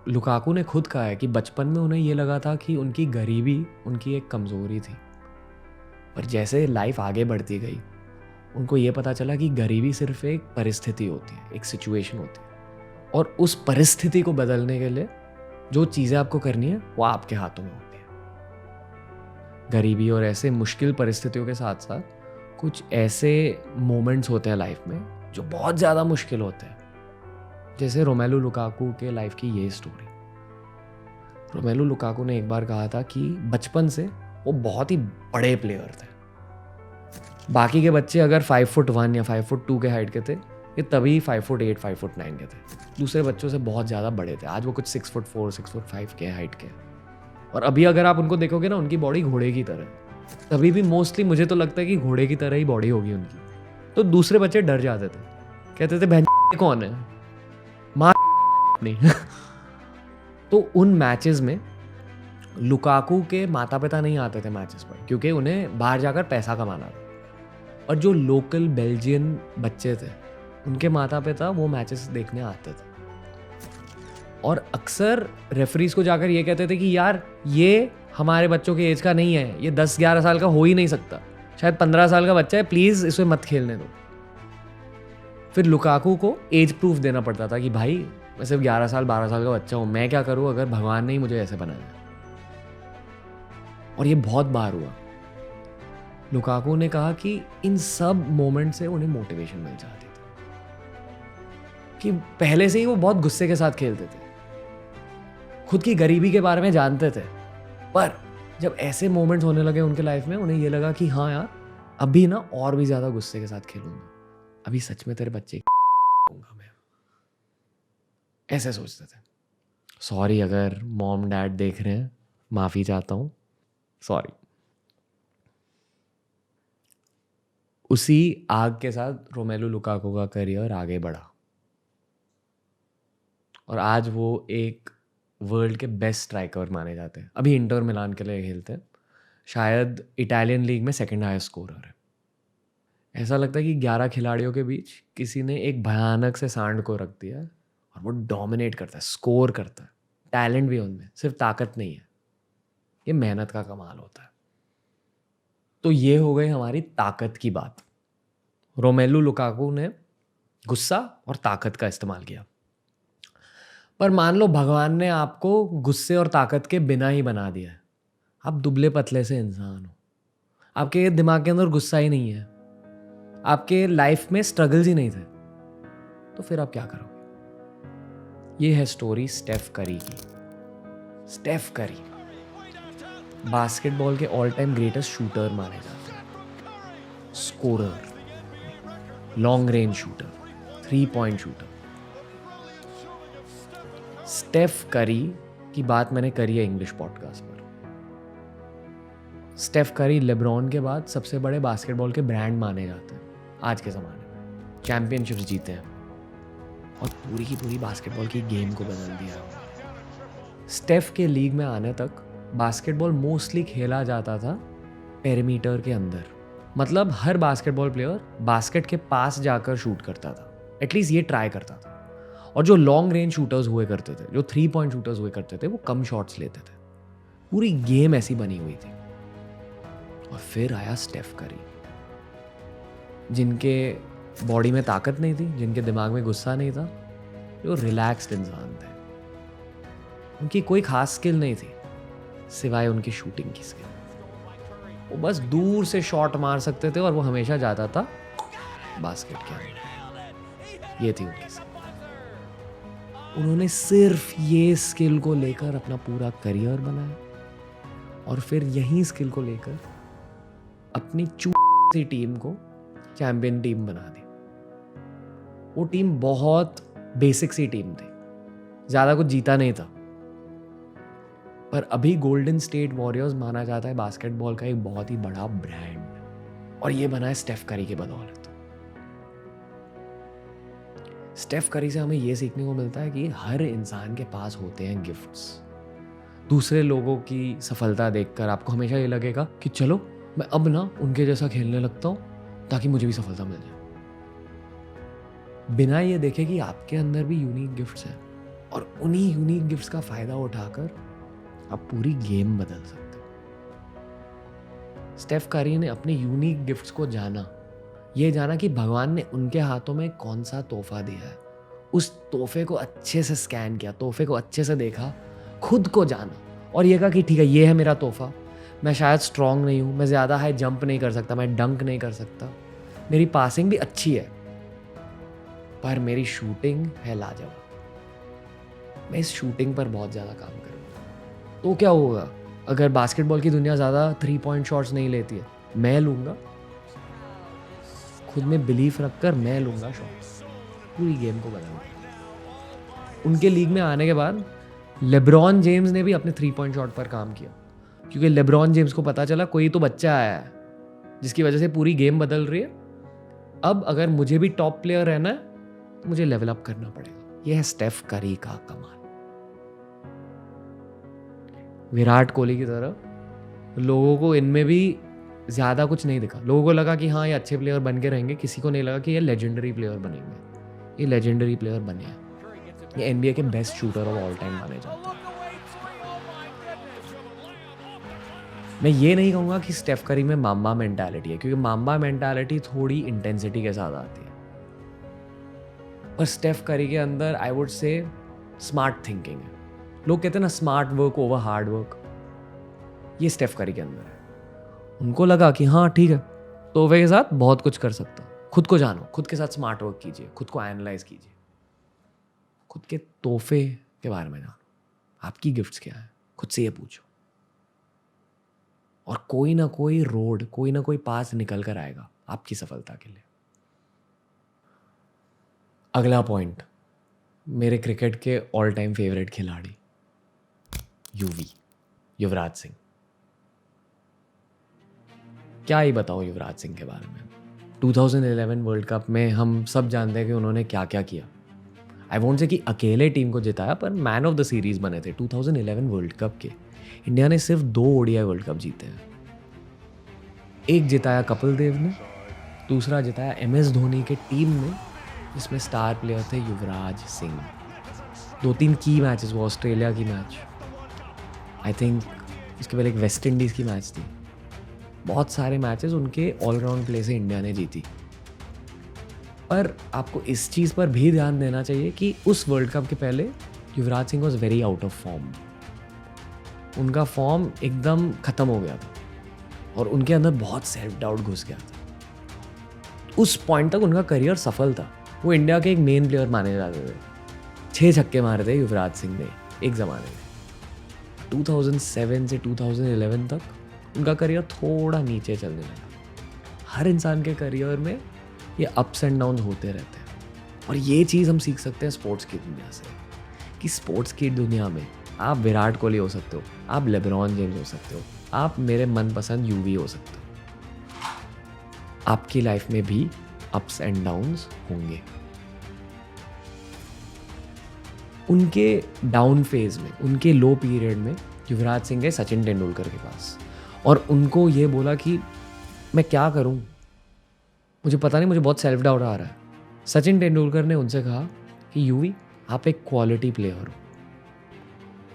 लुकाकू ने खुद कहा है कि बचपन में उन्हें ये लगा था कि उनकी गरीबी उनकी एक कमज़ोरी थी, पर जैसे लाइफ आगे बढ़ती गई उनको ये पता चला कि गरीबी सिर्फ एक परिस्थिति होती है, एक सिचुएशन होती है, और उस परिस्थिति को बदलने के लिए जो चीज़ें आपको करनी है वो आपके हाथों में होती है। गरीबी और ऐसे मुश्किल परिस्थितियों के साथ साथ कुछ ऐसे मोमेंट्स होते हैं लाइफ में जो बहुत ज़्यादा मुश्किल होते हैं, जैसे रोमेलू लुकाकू के लाइफ की ये स्टोरी। रोमेलू लुकाकू ने एक बार कहा था कि बचपन से वो बहुत ही बड़े प्लेयर थे। बाकी के बच्चे अगर 5'1" या 5'2" के हाइट के थे, ये तभी 5'8", 5'9" के थे। दूसरे बच्चों से बहुत ज़्यादा बड़े थे। आज वो कुछ 6'4", 6'5" के हाइट के। और अभी अगर आप उनको देखोगे ना, उनकी बॉडी घोड़े की तरह है। तभी भी मोस्टली मुझे तो लगता है कि घोड़े की तरह ही बॉडी होगी उनकी। तो दूसरे बच्चे डर जाते थे, कहते थे बहन कौन है, मार नहीं। तो उन मैचेस में लुकाकू के माता पिता नहीं आते थे मैचेस पर, क्योंकि उन्हें बाहर जाकर पैसा कमाना था। और जो लोकल बेल्जियन बच्चे थे उनके माता पिता वो मैचेस देखने आते थे। और अक्सर रेफरीज को जाकर ये कहते थे कि यार ये हमारे बच्चों के एज का नहीं है, ये 10-11 साल का हो ही नहीं सकता, शायद 15 साल का बच्चा है, प्लीज़ इसे मत खेलने दो। फिर लुकाकू को एज प्रूफ देना पड़ता था कि भाई मैं सिर्फ 11 साल 12 साल का बच्चा हूँ, मैं क्या करूँ अगर भगवान ने ही मुझे ऐसे बनाया। और ये बहुत बार हुआ। लुकाकू ने कहा कि इन सब मोमेंट से उन्हें मोटिवेशन मिल जाती थी, कि पहले से ही वो बहुत गुस्से के साथ खेलते थे, खुद की गरीबी के बारे में जानते थे, पर जब ऐसे मोमेंट्स होने लगे उनके लाइफ में, उन्हें ये लगा कि हाँ यार अभी ना और भी ज़्यादा गुस्से के साथ खेलूंगा, अभी सच में तेरे बच्चे होगा मैं, ऐसे सोचते थे। सॉरी अगर मॉम डैड देख रहे हैं, माफ़ी चाहता हूँ, सॉरी। उसी आग के साथ रोमेलू लुकाकू का करियर आगे बढ़ा और आज वो एक वर्ल्ड के बेस्ट स्ट्राइकर माने जाते हैं। अभी इंटर मिलान के लिए खेलते हैं, शायद इटालियन लीग में सेकंड हाईएस्ट स्कोरर है। ऐसा लगता है कि 11 खिलाड़ियों के बीच किसी ने एक भयानक से सांड को रख दिया है और वो डोमिनेट करता है, स्कोर करता है। टैलेंट भी उनमें, सिर्फ ताकत नहीं है, ये मेहनत का कमाल होता है। तो ये हो गई हमारी ताकत की बात। रोमेलू लुकाकू ने गुस्सा और ताकत का इस्तेमाल किया, पर मान लो भगवान ने आपको गुस्से और ताकत के बिना ही बना दिया है, आप दुबले पतले से इंसान हो, आपके दिमाग के अंदर गुस्सा ही नहीं है, आपके लाइफ में स्ट्रगल्स ही नहीं थे, तो फिर आप क्या करोगे? ये है स्टोरी स्टेफ करी की। स्टेफ करी बास्केटबॉल के ऑल टाइम ग्रेटेस्ट शूटर माने जाते हैं, scorer, long range shooter, 3 point shooter. Steph Curry की बात मैंने करी है इंग्लिश पॉडकास्ट पर। स्टेफ करी लेब्रॉन के बाद सबसे बड़े बास्केटबॉल के ब्रांड माने जाते हैं आज के ज़माने में। चैंपियनशिप्स जीते हैं और पूरी की पूरी बास्केटबॉल की गेम को बदल दिया। स्टेफ के लीग में आने तक बास्केटबॉल मोस्टली खेला जाता था पेरीमीटर के अंदर, मतलब हर बास्केटबॉल प्लेयर बास्केट के पास जाकर शूट करता था, एटलीस्ट ये ट्राई करता था। और जो लॉन्ग रेंज शूटर्स हुए करते थे, जो 3 पॉइंट शूटर्स हुए करते थे, वो कम शॉट्स लेते थे। पूरी गेम ऐसी बनी हुई थी। और फिर आया स्टेफ करी, जिनके बॉडी में ताकत नहीं थी, जिनके दिमाग में गुस्सा नहीं था, जो रिलैक्स्ड इंसान थे। उनकी कोई खास स्किल नहीं थी सिवाय उनकी शूटिंग की स्किल। वो बस दूर से शॉट मार सकते थे और वो हमेशा जाता था बास्केट के अंदर। ये थी उनकी स्किल। उन्होंने सिर्फ ये स्किल को लेकर अपना पूरा करियर बनाया और फिर यही स्किल को लेकर अपनी सी टीम को चैंपियन टीम बना दी। वो टीम बहुत बेसिक सी टीम थी, ज़्यादा कुछ जीता नहीं था, पर अभी गोल्डन स्टेट वॉरियर्स माना जाता है बास्केटबॉल का एक बहुत ही बड़ा ब्रांड, और ये बना है स्टेफ करी के बदौलत। स्टेफ करी से हमें ये सीखने को मिलता है कि हर इंसान के पास होते हैं गिफ्ट्स। दूसरे लोगों की सफलता देखकर आपको हमेशा ये लगेगा कि चलो मैं अब ना उनके जैसा खेलने लगता हूँ ताकि मुझे भी सफलता मिल जाए, बिना ये देखे कि आपके अंदर भी यूनिक गिफ्ट्स हैं और उन्हीं यूनिक गिफ्ट्स का फायदा उठाकर आप पूरी गेम बदल सकते हो। स्टेफ करी ने अपने यूनिक गिफ्ट्स को जाना, ये जाना कि भगवान ने उनके हाथों में कौन सा तोहफा दिया है, उस तोहफे को अच्छे से स्कैन किया, तोहफे को अच्छे से देखा, खुद को जाना और ये कहा कि ठीक है ये है मेरा तोहफा। मैं शायद स्ट्रांग नहीं हूँ, मैं ज़्यादा हाई जंप नहीं कर सकता, मैं डंक नहीं कर सकता, मेरी पासिंग भी अच्छी है, पर मेरी शूटिंग है लाजवाब। मैं इस शूटिंग पर बहुत ज़्यादा काम करूँगा। तो क्या होगा अगर बास्केटबॉल की दुनिया ज़्यादा 3 पॉइंट शॉट्स नहीं लेती है? मैं लूँगा, खुद में बिलीफ रखकर मैं लूँगा शॉट्स, पूरी गेम को बदलूँगा। उनके लीग में आने के बाद लेब्रॉन जेम्स ने भी अपने 3 पॉइंट शॉट पर काम किया, क्योंकि लेब्रॉन जेम्स को पता चला कोई तो बच्चा आया है जिसकी वजह से पूरी गेम बदल रही है। अब अगर मुझे भी टॉप प्लेयर रहना है तो मुझे लेवल अप करना पड़ेगा। यह है स्टेफ करी का कमाल। विराट कोहली की तरह लोगों को इनमें भी ज़्यादा कुछ नहीं दिखा। लोगों को लगा कि हाँ ये अच्छे प्लेयर बन के रहेंगे, किसी को नहीं लगा कि ये लेजेंडरी प्लेयर बनेंगे। ये लेजेंडरी प्लेयर बने हैं। ये एनबीए के best shooter of all time माने जाते हैं। मैं ये नहीं कहूँगा कि स्टेफ करी में माम्बा मेंटालिटी है, क्योंकि माम्बा मेंटालिटी थोड़ी इंटेंसिटी के साथ आती है, पर स्टेफ करी के अंदर I would say smart thinking है। लोग कहते हैं ना smart work over hard work, ये स्टेफ करी के अंदर है। उनको लगा कि हाँ ठीक है, तोहफे के साथ बहुत कुछ कर सकता हूँ। खुद को जानो, खुद के साथ स्मार्ट वर्क कीजिए, खुद को एनालाइज कीजिए, खुद के तोहफे के बारे में जानो, आपकी गिफ्ट्स क्या है, खुद से ये पूछो, और कोई ना कोई रोड, कोई ना कोई पास निकल कर आएगा आपकी सफलता के लिए। अगला पॉइंट, मेरे क्रिकेट के ऑल टाइम फेवरेट खिलाड़ी युवराज सिंह। क्या ही बताऊं युवराज सिंह के बारे में। 2011 वर्ल्ड कप में हम सब जानते हैं कि उन्होंने क्या क्या किया। आई वोंट से कि अकेले टीम को जिताया, पर मैन ऑफ द सीरीज बने थे 2011 वर्ल्ड कप के। इंडिया ने सिर्फ 2 ओडीआई वर्ल्ड कप जीते हैं। एक जिताया कपिल देव ने, दूसरा जिताया एमएस धोनी के टीम ने, जिसमें स्टार प्लेयर थे युवराज सिंह। 2-3 की मैचेस, वो ऑस्ट्रेलिया की मैच, आई थिंक उसके पहले एक वेस्ट इंडीज़ की मैच थी। बहुत सारे मैचेस उनके ऑलराउंड प्ले से इंडिया ने जीती। पर आपको इस चीज़ पर भी ध्यान देना चाहिए कि उस वर्ल्ड कप के पहले Yuvraj Singh was very out of form. उनका फॉर्म एकदम ख़त्म हो गया था और उनके अंदर बहुत सेल्फ डाउट घुस गया था। उस पॉइंट तक उनका करियर सफल था, वो इंडिया के एक मेन प्लेयर माने जाते थे। 6 छक्के मारे थे युवराज सिंह ने एक ज़माने में। 2007 से 2011 तक उनका करियर थोड़ा नीचे चलने लगा। हर इंसान के करियर में ये अप्स एंड डाउन होते रहते हैं, और ये चीज़ हम सीख सकते हैं स्पोर्ट्स की दुनिया से, कि स्पोर्ट्स की दुनिया में आप विराट कोहली हो सकते हो, आप लेब्रॉन जेम्स हो सकते हो, आप मेरे मनपसंद यूवी हो सकते हो। आपकी लाइफ में भी अप्स एंड डाउन्स होंगे। उनके डाउन फेज में, उनके लो पीरियड में युवराज सिंह गए सचिन तेंदुलकर के पास और उनको ये बोला कि मैं क्या करूं, मुझे पता नहीं, मुझे बहुत सेल्फ डाउट आ रहा है। सचिन तेंदुलकर ने उनसे कहा कि यूवी, आप एक क्वालिटी प्लेयर हो,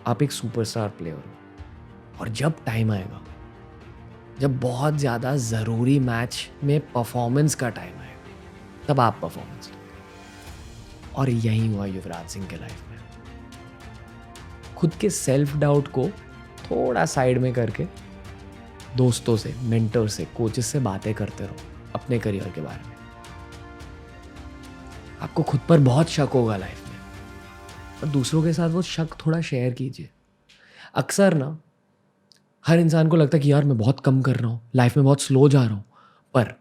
आप एक सुपरस्टार प्लेयर हो, और जब टाइम आएगा, जब बहुत ज़्यादा ज़रूरी मैच में परफॉर्मेंस का टाइम आएगा, तब आप परफॉर्मेंस दोगे। और यही हुआ युवराज सिंह के लाइफ में। खुद के सेल्फ डाउट को थोड़ा साइड में करके दोस्तों से, मेंटर से, कोचेस से बातें करते रहो अपने करियर के बारे में। आपको खुद पर बहुत शक होगा लाइफ में, पर दूसरों के साथ वो शक थोड़ा शेयर कीजिए। अक्सर ना हर इंसान को लगता है कि यार मैं बहुत कम कर रहा हूँ, लाइफ में बहुत स्लो जा रहा हूँ, पर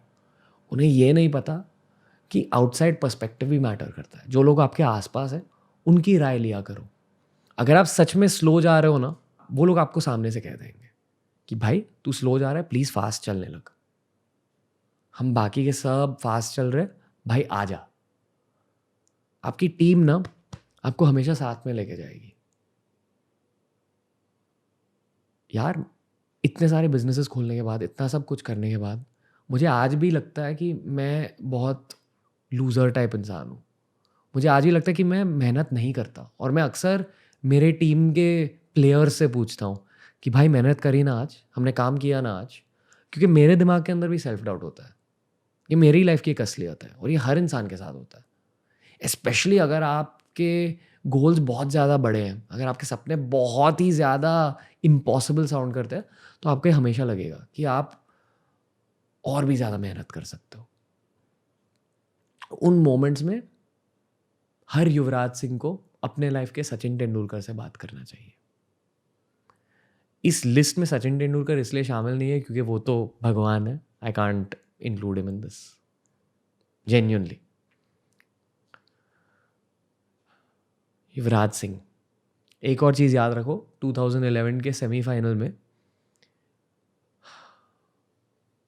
उन्हें ये नहीं पता कि आउटसाइड पर्सपेक्टिव भी मैटर करता है। जो लोग आपके आसपास हैं उनकी राय लिया करो। अगर आप सच में स्लो जा रहे हो ना, वो लोग आपको सामने से कह देंगे कि भाई तू स्लो जा रहा है, प्लीज़ फास्ट चलने लग। हम बाकी के सब फास्ट चल रहे, भाई आ जा। आपकी टीम ना आपको हमेशा साथ में लेके जाएगी। यार इतने सारे बिजनेसेस खोलने के बाद, इतना सब कुछ करने के बाद, मुझे आज भी लगता है कि मैं बहुत लूज़र टाइप इंसान हूँ। मुझे आज भी लगता है कि मैं मेहनत नहीं करता, और मैं अक्सर मेरे टीम के प्लेयर्स से पूछता हूँ कि भाई मेहनत करी ना आज, हमने काम किया ना आज, क्योंकि मेरे दिमाग के अंदर भी सेल्फ डाउट होता है। ये मेरी लाइफ की एक असलियत है और ये हर इंसान के साथ होता है। स्पेशली अगर आपके गोल्स बहुत ज़्यादा बड़े हैं, अगर आपके सपने बहुत ही ज़्यादा इम्पॉसिबल साउंड करते हैं, तो आपको हमेशा लगेगा कि आप और भी ज़्यादा मेहनत कर सकते हो। उन मोमेंट्स में हर युवराज सिंह को अपने लाइफ के सचिन तेंदुलकर से बात करना चाहिए। इस लिस्ट में सचिन तेंदुलकर इसलिए शामिल नहीं है क्योंकि वो तो भगवान है। I can't include him in this, genuinely. Yuvraj Singh, एक और चीज़ याद रखो, 2011 के सेमीफाइनल में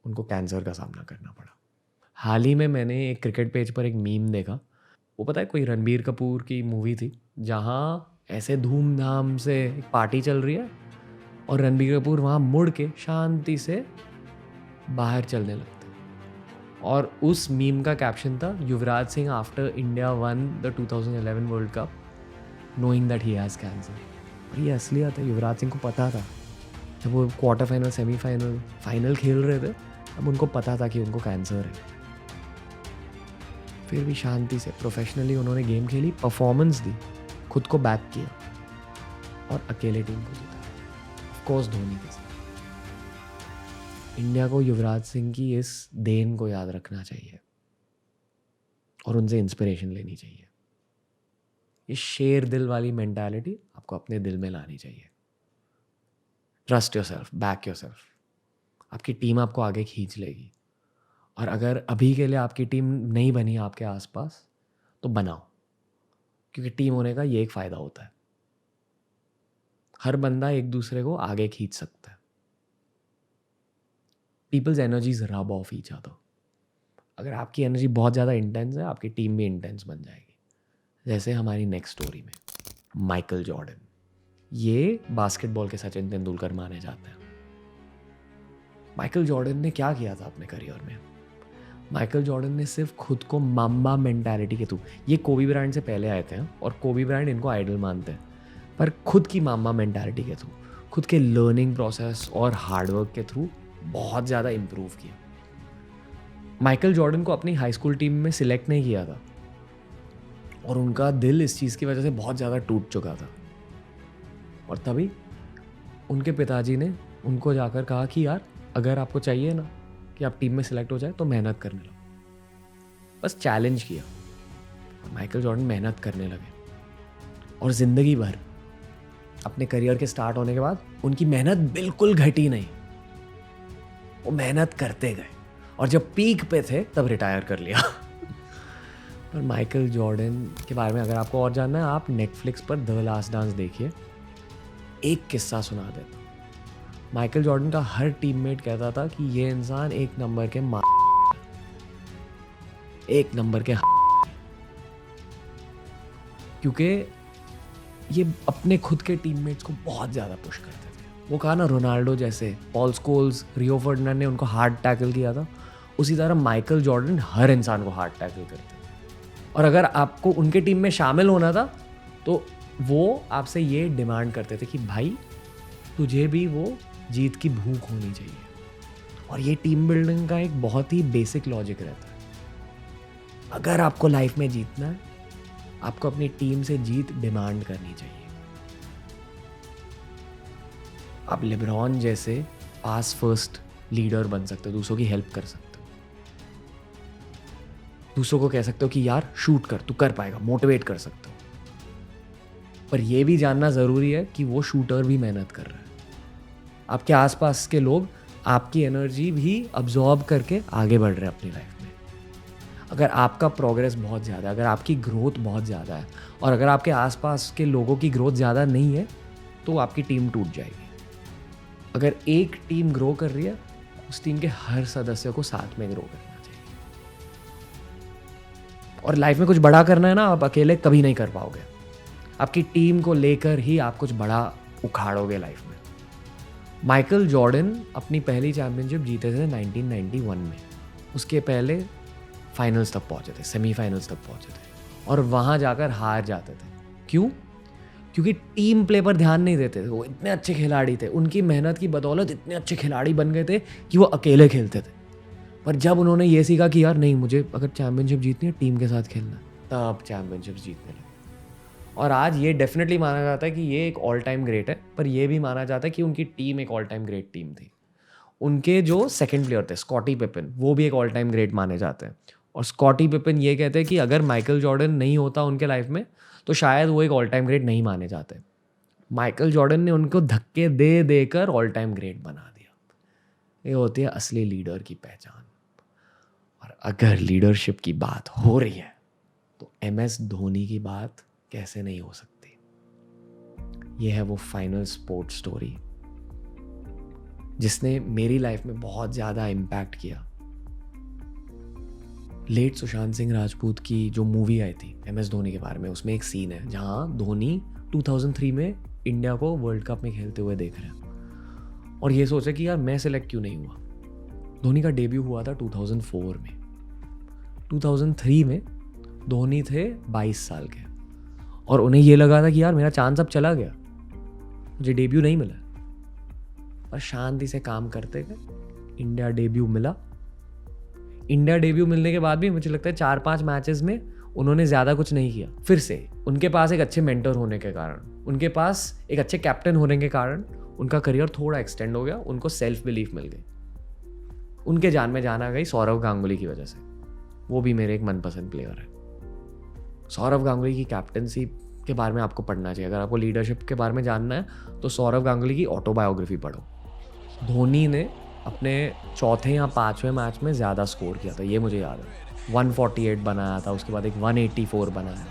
उनको कैंसर का सामना करना पड़ा। हाल ही में मैंने एक क्रिकेट पेज पर एक मीम देखा। वो पता है, कोई रणबीर कपूर की मूवी थी जहाँ ऐसे धूमधाम से एक पार्टी चल रही है और रणबीर कपूर वहाँ मुड़ के शांति से बाहर चलने लगते हैं, और उस मीम का कैप्शन था, Yuvraj Singh after India won the 2011 world cup knowing that he has cancer. और ये असलियत है, युवराज सिंह को पता था जब वो क्वार्टर फाइनल सेमीफाइनल फाइनल खेल रहे थे, अब उनको पता था कि उनको कैंसर है। फिर भी शांति से प्रोफेशनली उन्होंने गेम खेली, परफॉर्मेंस दी, खुद को बैक किया और अकेले टीम को जिताया, ऑफ कोर्स धोनी के साथ। इंडिया को युवराज सिंह की इस देन को याद रखना चाहिए और उनसे इंस्पिरेशन लेनी चाहिए। ये शेर दिल वाली मेंटालिटी आपको अपने दिल में लानी चाहिए। Trust yourself, back yourself. आपकी टीम आपको आगे खींच लेगी। और अगर अभी के लिए आपकी टीम नहीं बनी आपके आसपास, तो बनाओ, क्योंकि टीम होने का ये एक फ़ायदा होता है, हर बंदा एक दूसरे को आगे खींच सकता है। Peoples energies rub off each other. अगर आपकी एनर्जी बहुत ज़्यादा इंटेंस है, आपकी टीम भी इंटेंस बन जाएगी। जैसे हमारी नेक्स्ट स्टोरी में माइकल जॉर्डन, ये बास्केटबॉल के सचिन तेंदुलकर माने जाते हैं। माइकल जॉर्डन ने क्या किया था अपने करियर में? माइकल जॉर्डन ने सिर्फ खुद को माम्बा मेंटालिटी के थ्रू, ये कोबी ब्रायंट से पहले आए थे और कोबी ब्रायंट इनको आइडल मानते हैं, पर खुद की माम्बा मेंटालिटी के थ्रू, खुद के लर्निंग प्रोसेस और हार्डवर्क के थ्रू बहुत ज़्यादा इम्प्रूव किया। माइकल जॉर्डन को अपनी हाई स्कूल टीम में सिलेक्ट नहीं किया था और उनका दिल इस चीज़ की वजह से बहुत ज़्यादा टूट चुका था। और तभी उनके पिताजी ने उनको जाकर कहा कि यार, अगर आपको चाहिए ना कि आप टीम में सिलेक्ट हो जाए तो मेहनत करने लगो। बस चैलेंज किया और माइकल जॉर्डन मेहनत करने लगे और ज़िंदगी भर अपने करियर के स्टार्ट होने के बाद उनकी मेहनत बिल्कुल घटी नहीं, वो मेहनत करते गए और जब पीक पे थे तब रिटायर कर लिया। पर माइकल जॉर्डन के बारे में अगर आपको और जानना है, आप नेटफ्लिक्स पर द लास्ट डांस देखिए। एक किस्सा सुना देता हूँ। माइकल जॉर्डन का हर टीममेट कहता था कि ये इंसान एक नंबर के एक नंबर के क्योंकि ये अपने खुद के टीममेट्स को बहुत ज़्यादा पुश करते थे। वो कहा ना, रोनाल्डो जैसे, पॉल स्कोल्स, रियो फर्डिनांड ने उनको हार्ड टैकल किया था, उसी तरह माइकल जॉर्डन हर इंसान को हार्ड टैकल करते। और अगर आपको उनके टीम में शामिल होना था तो वो आपसे ये डिमांड करते थे कि भाई, तुझे भी वो जीत की भूख होनी चाहिए। और ये टीम बिल्डिंग का एक बहुत ही बेसिक लॉजिक रहता है। अगर आपको लाइफ में जीतना है, आपको अपनी टीम से जीत डिमांड करनी चाहिए। आप लेब्रॉन जैसे पास फर्स्ट लीडर बन सकते हो, दूसरों की हेल्प कर सकते हो, दूसरों को कह सकते हो कि यार शूट कर, तू कर पाएगा, मोटिवेट कर सकते हो। पर यह भी जानना ज़रूरी है कि वो शूटर भी मेहनत कर रहा है। आपके आसपास के लोग आपकी एनर्जी भी अब्जॉर्ब करके आगे बढ़ रहे हैं अपनी लाइफ में। अगर आपका प्रोग्रेस बहुत ज़्यादा है, अगर आपकी ग्रोथ बहुत ज़्यादा है और अगर आपके आसपास के लोगों की ग्रोथ ज़्यादा नहीं है, तो आपकी टीम टूट जाएगी। अगर एक टीम ग्रो कर रही है, उस टीम के हर सदस्य को साथ में ग्रो करना चाहिए। और लाइफ में कुछ बड़ा करना है ना, आप अकेले कभी नहीं कर पाओगे। आपकी टीम को लेकर ही आप कुछ बड़ा उखाड़ोगे लाइफ में। माइकल जॉर्डन अपनी पहली चैंपियनशिप जीते थे 1991 में। उसके पहले फाइनल्स तक पहुंचे थे, सेमीफाइनल्स तक पहुंचे थे और वहां जाकर हार जाते थे। क्यों? क्योंकि टीम प्ले पर ध्यान नहीं देते थे। वो इतने अच्छे खिलाड़ी थे, उनकी मेहनत की बदौलत इतने अच्छे खिलाड़ी बन गए थे कि वो अकेले खेलते थे। पर जब उन्होंने ये सीखा कि यार नहीं, मुझे अगर चैंपियनशिप जीतनी है, टीम के साथ खेलना, तब चैंपियनशिप जीतने लगे। और आज ये डेफिनेटली माना जाता है कि ये एक ऑल टाइम ग्रेट है, पर यह भी माना जाता है कि उनकी टीम एक ऑल टाइम ग्रेट टीम थी। उनके जो सेकंड प्लेयर थे, स्कॉटी पिपिन, वो भी एक ऑल टाइम ग्रेट माने जाते हैं। और स्कॉटी पिपिन ये कहते हैं कि अगर माइकल जॉर्डन नहीं होता उनके लाइफ में, तो शायद वो एक ऑल टाइम ग्रेट नहीं माने जाते। माइकल जॉर्डन ने उनको धक्के दे देकर ऑल टाइम ग्रेट बना दिया। ये होती है असली लीडर की पहचान। और अगर लीडरशिप की बात हो रही है, तो MS धोनी की बात कैसे नहीं हो सकती। यह है वो फाइनल स्पोर्ट स्टोरी जिसने मेरी लाइफ में बहुत ज़्यादा इम्पैक्ट किया। लेट सुशांत सिंह राजपूत की जो मूवी आई थी MS धोनी के बारे में, उसमें एक सीन है जहां धोनी 2003 में इंडिया को वर्ल्ड कप में खेलते हुए देख रहे हैं और ये सोचे कि यार मैं सिलेक्ट क्यों नहीं हुआ। धोनी का डेब्यू हुआ था 2004 में। 2003 में धोनी थे 22 साल के और उन्हें ये लगा था कि यार मेरा चांस अब चला गया, मुझे डेब्यू नहीं मिला। और शांति से काम करते गए, इंडिया डेब्यू मिला। इंडिया डेब्यू मिलने के बाद भी मुझे लगता है 4-5 मैचेस में उन्होंने ज़्यादा कुछ नहीं किया। फिर से उनके पास एक अच्छे मेंटर होने के कारण, उनके पास एक अच्छे कैप्टन होने के कारण उनका करियर थोड़ा एक्सटेंड हो गया, उनको सेल्फ बिलीफ मिल गई। उनके जान में जान आ गई सौरव गांगुली की वजह से। वो भी मेरे एक मनपसंद प्लेयर है। सौरव गांगुली की कैप्टनसी के बारे में आपको पढ़ना चाहिए। अगर आपको लीडरशिप के बारे में जानना है तो सौरव गांगुली की ऑटोबायोग्राफी पढ़ो। धोनी ने अपने चौथे या 5वें मैच में ज़्यादा स्कोर किया था, ये मुझे याद है। 148 बनाया था, उसके बाद एक 184 बनाया,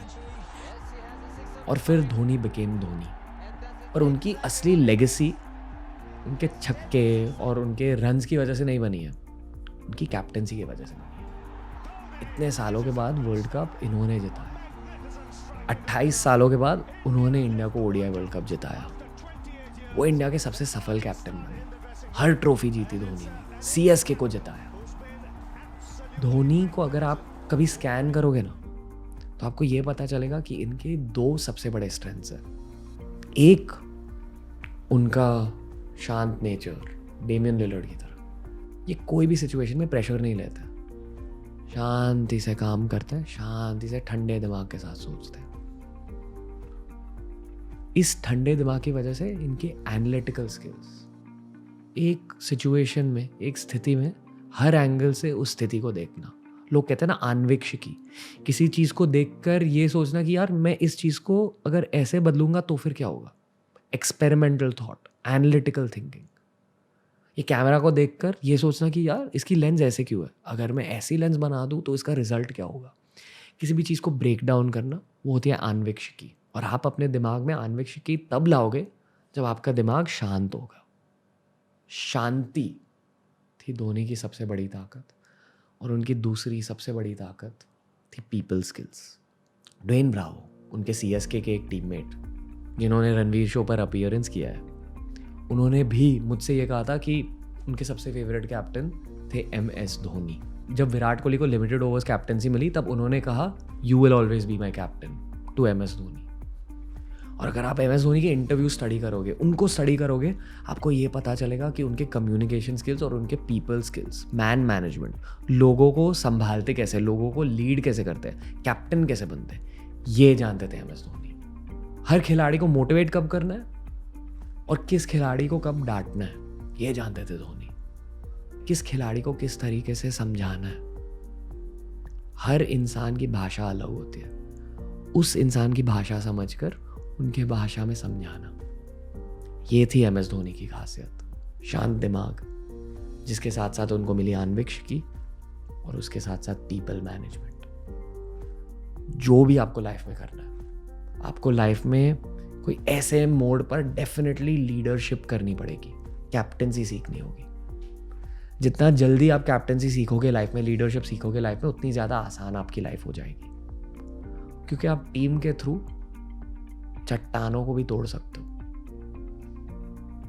और फिर धोनी बिकेम धोनी। पर उनकी असली लेगेसी उनके छक्के और उनके रन्स की वजह से नहीं बनी है, उनकी कैप्टनसी की वजह से बनी है। इतने सालों के बाद वर्ल्ड कप इन्होंने जिताया। 28 सालों के बाद उन्होंने इंडिया को ओडीआई वर्ल्ड कप जिताया। वो इंडिया के सबसे सफल कैप्टन बने। हर ट्रॉफी जीती धोनी ने, सीएसके को जिताया। धोनी को अगर आप कभी स्कैन करोगे ना तो आपको ये पता चलेगा कि इनके 2 सबसे बड़े स्ट्रेंथ्स हैं। एक, उनका शांत नेचर, डेमियन लिलर्ड की तरह। ये कोई भी सिचुएशन में प्रेशर नहीं लेता, शांति से काम करते हैं, शांति से ठंडे दिमाग के साथ सोचते हैं। इस ठंडे दिमाग की वजह से इनके एनालिटिकल स्किल्स, एक सिचुएशन में, एक स्थिति में हर एंगल से उस स्थिति को देखना। लोग कहते हैं ना आन्वेक्षिकी, किसी चीज़ को देखकर ये सोचना कि यार मैं इस चीज़ को अगर ऐसे बदलूंगा तो फिर क्या होगा। Experimental thought, analytical thinking. ये कैमरा को देखकर ये सोचना कि यार इसकी लेंस ऐसे क्यों है, अगर मैं ऐसी लेंस बना दूँ तो इसका रिजल्ट क्या होगा। किसी भी चीज़ को ब्रेक डाउन करना, वो होती है आन्वेक्षिकी। और आप अपने दिमाग में आन्वेक्षिकी तब लाओगे जब आपका दिमाग शांत होगा। शांति थी धोनी की सबसे बड़ी ताकत, और उनकी दूसरी सबसे बड़ी ताकत थी पीपल स्किल्स। ड्वेन ब्रावो, उनके सीएसके के एक टीममेट जिन्होंने रणवीर शो पर अपीयरेंस किया है, उन्होंने भी मुझसे ये कहा था कि उनके सबसे फेवरेट कैप्टन थे MS धोनी। जब विराट कोहली को लिमिटेड ओवर्स कैप्टनसी मिली तब उन्होंने कहा you will always be my captain to MS Dhoni. और अगर आप MS धोनी के इंटरव्यू स्टडी करोगे, उनको स्टडी करोगे, आपको ये पता चलेगा कि उनके कम्युनिकेशन स्किल्स और उनके पीपल स्किल्स, मैन मैनेजमेंट, लोगों को संभालते कैसे, लोगों को लीड कैसे करते हैं, कैप्टन कैसे बनते हैं, ये जानते थे MS धोनी। हर खिलाड़ी को मोटिवेट कब करना है और किस खिलाड़ी को कब डांटना है, ये जानते थे धोनी। किस खिलाड़ी को किस तरीके से समझाना है। हर इंसान की भाषा अलग होती है, उस इंसान की भाषा समझकर उनके भाषा में समझाना, ये थी MS धोनी की खासियत। शांत दिमाग, जिसके साथ साथ उनको मिली आन्वेक्षिकी, और उसके साथ साथ पीपल मैनेजमेंट। जो भी आपको लाइफ में करना है, आपको लाइफ में कोई ऐसे मोड पर डेफिनेटली लीडरशिप करनी पड़ेगी, कैप्टनसी सीखनी होगी। जितना जल्दी आप कैप्टनसी सीखोगे लाइफ में, लीडरशिप सीखोगे लाइफ में, उतनी ज़्यादा आसान आपकी लाइफ हो जाएगी। क्योंकि आप टीम के थ्रू चट्टानों को भी तोड़ सकते हो,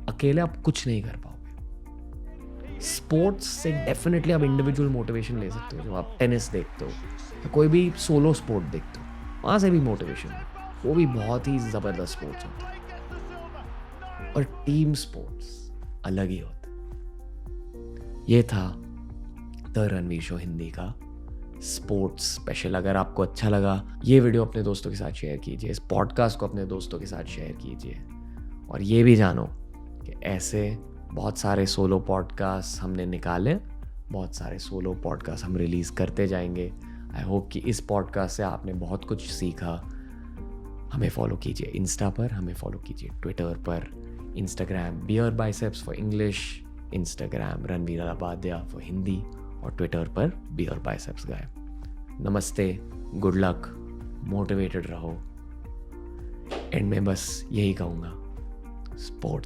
अकेले आप कुछ नहीं कर पाओगे। स्पोर्ट्स से डेफिनेटली आप इंडिविजुअल मोटिवेशन ले सकते हो। जब आप टेनिस देखते हो या कोई भी सोलो स्पोर्ट देखते हो, वहाँ से भी मोटिवेशन है, वो भी बहुत ही ज़बरदस्त स्पोर्ट्स होता है। और टीम स्पोर्ट्स अलग ही होता है। ये था द रणवीर शो हिंदी का स्पोर्ट्स स्पेशल। अगर आपको अच्छा लगा, ये वीडियो अपने दोस्तों के साथ शेयर कीजिए, इस पॉडकास्ट को अपने दोस्तों के साथ शेयर कीजिए। और ये भी जानो कि ऐसे बहुत सारे सोलो पॉडकास्ट हमने निकाले, बहुत सारे सोलो पॉडकास्ट हम रिलीज़ करते जाएंगे। आई होप कि इस पॉडकास्ट से आपने बहुत कुछ सीखा। हमें फॉलो कीजिए इंस्टा पर, हमें फॉलो कीजिए ट्विटर पर, Instagram Beer Biceps for English, Instagram Ranveer Allahbadia for Hindi, और ट्विटर पर बियर बाइसेप्स गाय। नमस्ते, गुड लक, मोटिवेटेड रहो। एंड में बस यही कहूँगा, स्पोर्ट